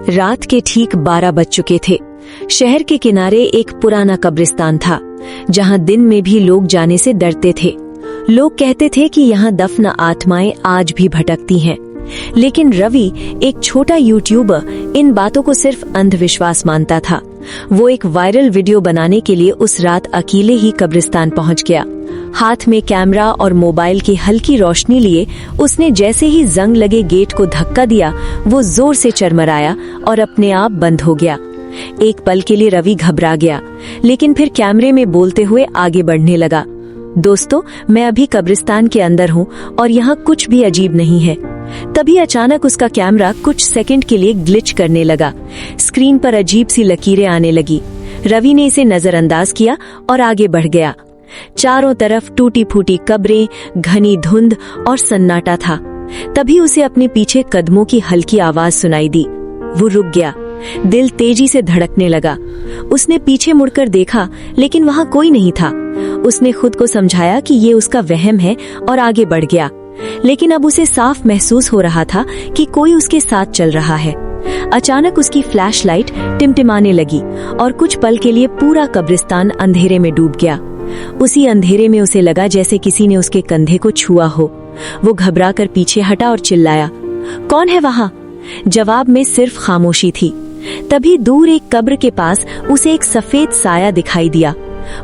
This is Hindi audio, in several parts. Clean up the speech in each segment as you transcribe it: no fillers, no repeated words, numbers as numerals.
रात के ठीक 12 बज चुके थे। शहर के किनारे एक पुराना कब्रिस्तान था, जहां दिन में भी लोग जाने से डरते थे। लोग कहते थे कि यहाँ दफन आत्माएं आज भी भटकती हैं। लेकिन रवि, एक छोटा यूट्यूबर, इन बातों को सिर्फ अंधविश्वास मानता था। वो एक वायरल वीडियो बनाने के लिए उस रात अकेले ही कब्रिस्तान पहुंच गया। हाथ में कैमरा और मोबाइल की हल्की रोशनी लिए उसने जैसे ही जंग लगे गेट को धक्का दिया, वो जोर से चरमराया और अपने आप बंद हो गया। एक पल के लिए रवि घबरा गया, लेकिन फिर कैमरे में बोलते हुए आगे बढ़ने लगा। दोस्तों, मैं अभी कब्रिस्तान के अंदर हूँ और यहाँ कुछ भी अजीब नहीं है। तभी अचानक उसका कैमरा कुछ सेकंड के लिए ग्लिच करने लगा। स्क्रीन पर अजीब सी लकीरें आने लगी। रवि ने इसे नजरअंदाज किया और आगे बढ़ गया। चारों तरफ टूटी फूटी कब्रें, घनी धुंध और सन्नाटा था। तभी उसे अपने पीछे कदमों की हल्की आवाज सुनाई दी। वो रुक गया, दिल तेजी से धड़कने लगा। उसने पीछे मुड़कर देखा, लेकिन वहाँ कोई नहीं था। उसने खुद को समझाया कि ये उसका वहम है और आगे बढ़ गया। लेकिन अब उसे साफ महसूस हो रहा था कि कोई उसके साथ चल रहा है। अचानक उसकी फ्लैशलाइट टिमटिमाने लगी और कुछ पल के लिए पूरा कब्रिस्तान अंधेरे में डूब गया। उसी अंधेरे में उसे लगा जैसे किसी ने उसके कंधे को छुआ हो। वो घबराकर पीछे हटा और चिल्लाया, कौन है वहाँ? जवाब में सिर्फ खामोशी थी। तभी दूर एक कब्र के पास उसे एक सफेद साया दिखाई दिया।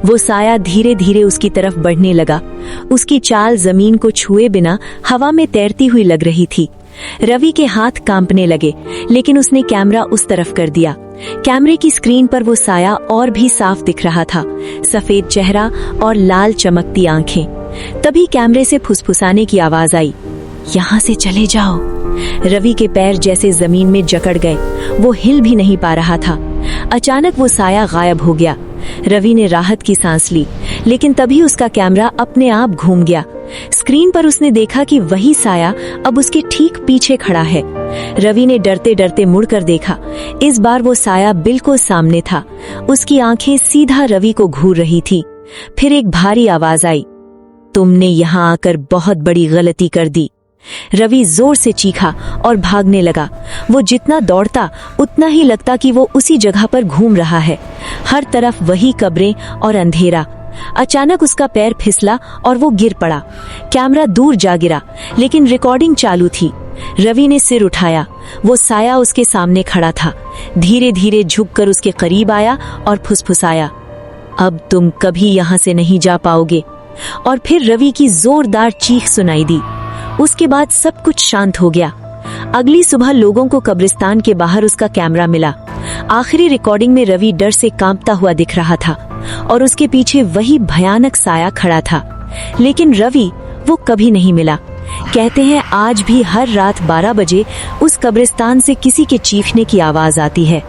वो साया धीरे धीरे उसकी तरफ बढ़ने लगा। उसकी चाल जमीन को छुए बिना हवा में तैरती हुई लग रही थी। रवि के हाथ कांपने लगे, लेकिन उसने कैमरा उस तरफ कर दिया। कैमरे की स्क्रीन पर वो साया और भी साफ दिख रहा था, सफेद चेहरा और लाल चमकती आंखें। तभी कैमरे से फुसफुसाने की आवाज आई, यहाँ से चले जाओ। रवि के पैर जैसे जमीन में जकड़ गए। वो हिल भी नहीं पा रहा था। अचानक वो साया गायब हो गया। रवि ने राहत की सांस ली, लेकिन तभी उसका कैमरा अपने आप घूम गया। स्क्रीन पर उसने देखा कि वही साया अब उसके ठीक पीछे खड़ा है। रवि ने डरते डरते मुड़कर देखा। इस बार वो साया बिल्कुल सामने था। उसकी आंखें सीधा रवि को घूर रही थी। फिर एक भारी आवाज आई, तुमने यहाँ आकर बहुत बड़ी गलती कर दी। रवि जोर से चीखा और भागने लगा। वो जितना दौड़ता उतना ही लगता कि वो उसी जगह पर घूम रहा है। हर तरफ वही कब्रें और अंधेरा। अचानक उसका पैर फिसला और वो गिर पड़ा। कैमरा दूर जा गिरा, लेकिन रिकॉर्डिंग चालू थी। रवि ने सिर उठाया। वो साया उसके सामने खड़ा था। धीरे धीरे झुककर उसके करीब आया और फुसफुसाया, अब तुम कभी यहाँ से नहीं जा पाओगे। और फिर रवि की जोरदार चीख सुनाई दी। उसके बाद सब कुछ शांत हो गया। अगली सुबह लोगों को कब्रिस्तान के बाहर उसका कैमरा मिला। आखिरी रिकॉर्डिंग में रवि डर से कांपता हुआ दिख रहा था और उसके पीछे वही भयानक साया खड़ा था। लेकिन रवि, वो कभी नहीं मिला। कहते हैं आज भी हर रात 12 बजे उस कब्रिस्तान से किसी के चीखने की आवाज आती है।